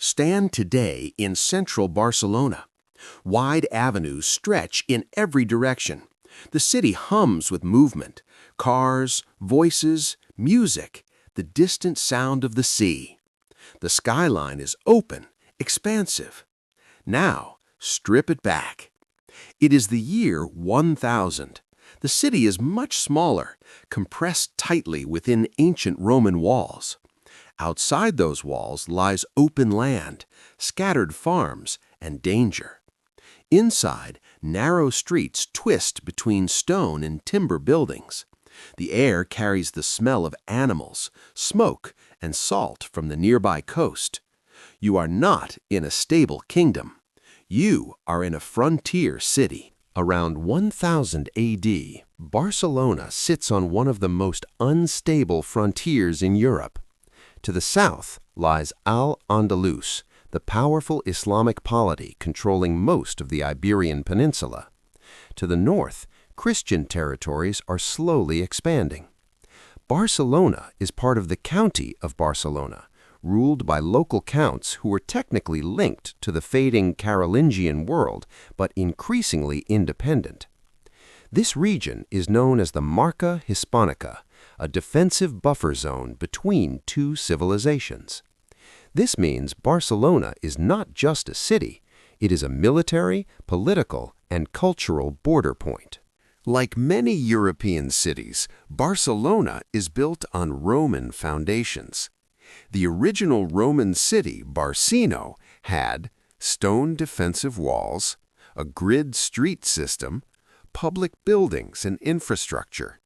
stand today in central Barcelona. Wide avenues stretch in every direction. The city hums with movement, cars, voices, music, the distant sound of the sea. The skyline is open, expansive. Now, strip it back. It is the year 1000. The city is much smaller, compressed tightly within ancient Roman walls. Outside those walls lies open land, scattered farms, and danger. Inside, narrow streets twist between stone and timber buildings. The air carries the smell of animals, smoke, and salt from the nearby coast. You are not in a stable kingdom. You are in a frontier city. Around 1000 AD, Barcelona sits on one of the most unstable frontiers in Europe. To the south lies Al-Andalus, the powerful Islamic polity controlling most of the Iberian Peninsula. To the north, Christian territories are slowly expanding. Barcelona is part of the county of Barcelona, ruled by local counts who were technically linked to the fading Carolingian world, but increasingly independent. This region is known as the Marca Hispanica, a defensive buffer zone between two civilizations. This means Barcelona is not just a city, it is a military, political, and cultural border point. Like many European cities, Barcelona is built on Roman foundations. The original Roman city, Barcino, had stone defensive walls, a grid street system, public buildings and infrastructure.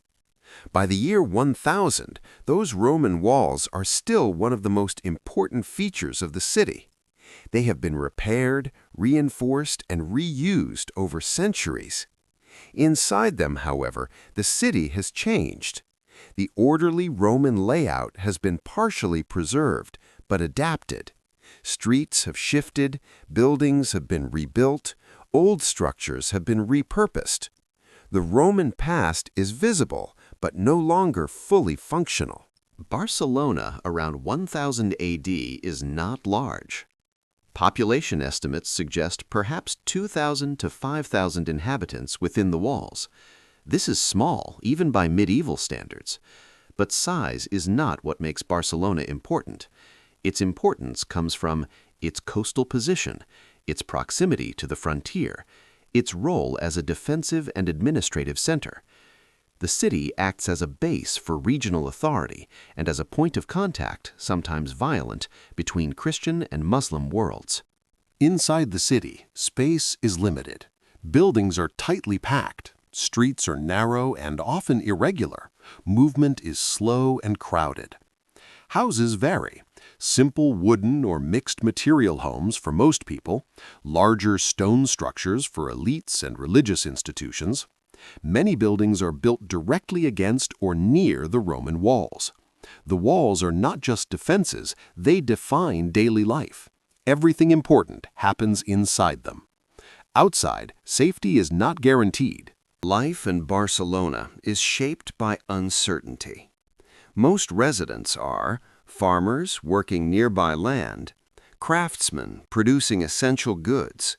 By the year 1000, those Roman walls are still one of the most important features of the city. They have been repaired, reinforced, and reused over centuries. Inside them, however, the city has changed. The orderly Roman layout has been partially preserved, but adapted. Streets have shifted, buildings have been rebuilt, old structures have been repurposed. The Roman past is visible, but no longer fully functional. Barcelona around 1000 AD is not large. Population estimates suggest perhaps 2,000 to 5,000 inhabitants within the walls. This is small, even by medieval standards. But size is not what makes Barcelona important. Its importance comes from its coastal position, its proximity to the frontier, its role as a defensive and administrative center. The city acts as a base for regional authority and as a point of contact, sometimes violent, between Christian and Muslim worlds. Inside the city, space is limited. Buildings are tightly packed. Streets are narrow and often irregular. Movement is slow and crowded. Houses vary. Simple wooden or mixed material homes for most people, larger stone structures for elites and religious institutions. Many buildings are built directly against or near the Roman walls. The walls are not just defenses, they define daily life. Everything important happens inside them. Outside, safety is not guaranteed. Life in Barcelona is shaped by uncertainty. Most residents are farmers working nearby land, craftsmen producing essential goods,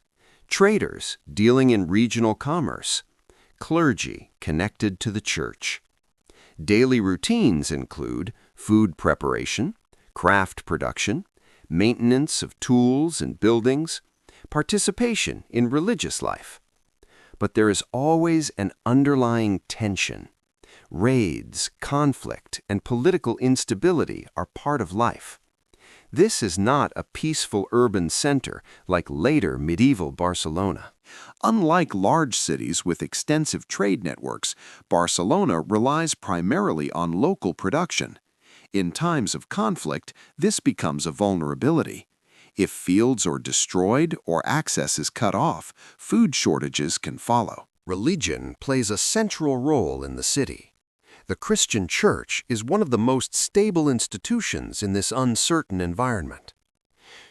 traders dealing in regional commerce, clergy connected to the church. Daily routines include food preparation, craft production, maintenance of tools and buildings, participation in religious life. But there is always an underlying tension. Raids, conflict, and political instability are part of life. This is not a peaceful urban center like later medieval Barcelona. Unlike large cities with extensive trade networks, Barcelona relies primarily on local production. In times of conflict, this becomes a vulnerability. If fields are destroyed or access is cut off, food shortages can follow. Religion plays a central role in the city. The Christian church is one of the most stable institutions in this uncertain environment.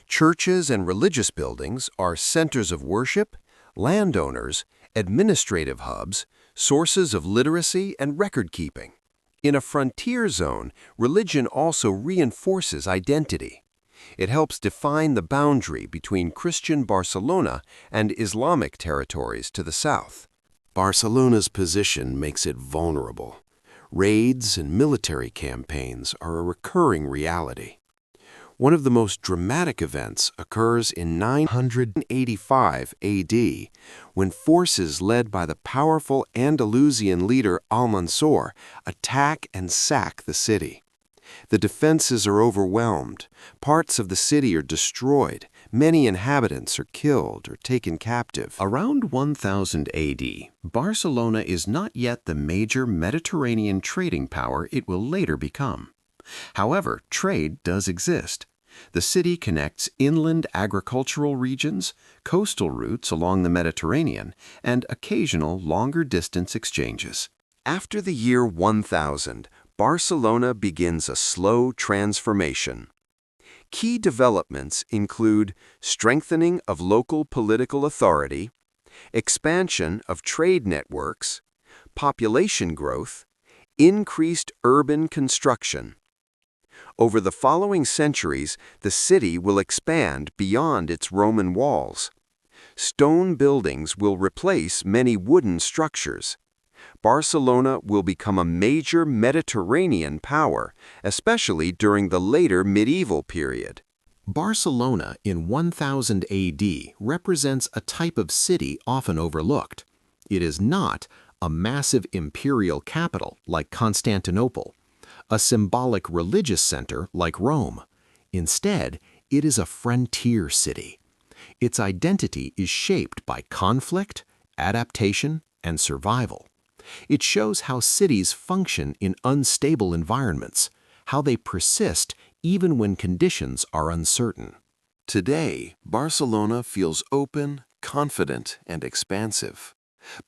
Churches and religious buildings are centers of worship, landowners, administrative hubs, sources of literacy and record-keeping. In a frontier zone, religion also reinforces identity. It helps define the boundary between Christian Barcelona and Islamic territories to the south. Barcelona's position makes it vulnerable. Raids and military campaigns are a recurring reality. One of the most dramatic events occurs in 985 AD, when forces led by the powerful Andalusian leader Almanzor attack and sack the city. The defenses are overwhelmed, parts of the city are destroyed, many inhabitants are killed or taken captive. Around 1000 AD, Barcelona is not yet the major Mediterranean trading power it will later become. However, trade does exist. The city connects inland agricultural regions, coastal routes along the Mediterranean, and occasional longer-distance exchanges. After the year 1000, Barcelona begins a slow transformation. Key developments include strengthening of local political authority, expansion of trade networks, population growth, increased urban construction. Over the following centuries, the city will expand beyond its Roman walls. Stone buildings will replace many wooden structures. Barcelona will become a major Mediterranean power, especially during the later medieval period. Barcelona in 1000 AD represents a type of city often overlooked. It is not a massive imperial capital like Constantinople, a symbolic religious center like Rome. Instead, it is a frontier city. Its identity is shaped by conflict, adaptation, and survival. It shows how cities function in unstable environments, how they persist even when conditions are uncertain. Today, Barcelona feels open, confident, and expansive.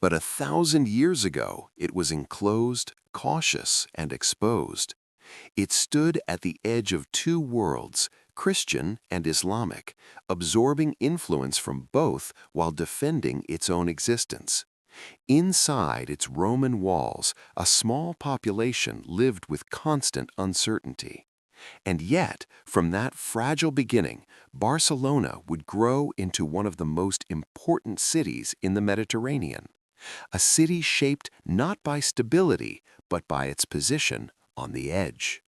But 1,000 years ago, it was enclosed, cautious, and exposed. It stood at the edge of two worlds, Christian and Islamic, absorbing influence from both while defending its own existence. Inside its Roman walls, a small population lived with constant uncertainty. And yet, from that fragile beginning, Barcelona would grow into one of the most important cities in the Mediterranean. A city shaped not by stability, but by its position on the edge.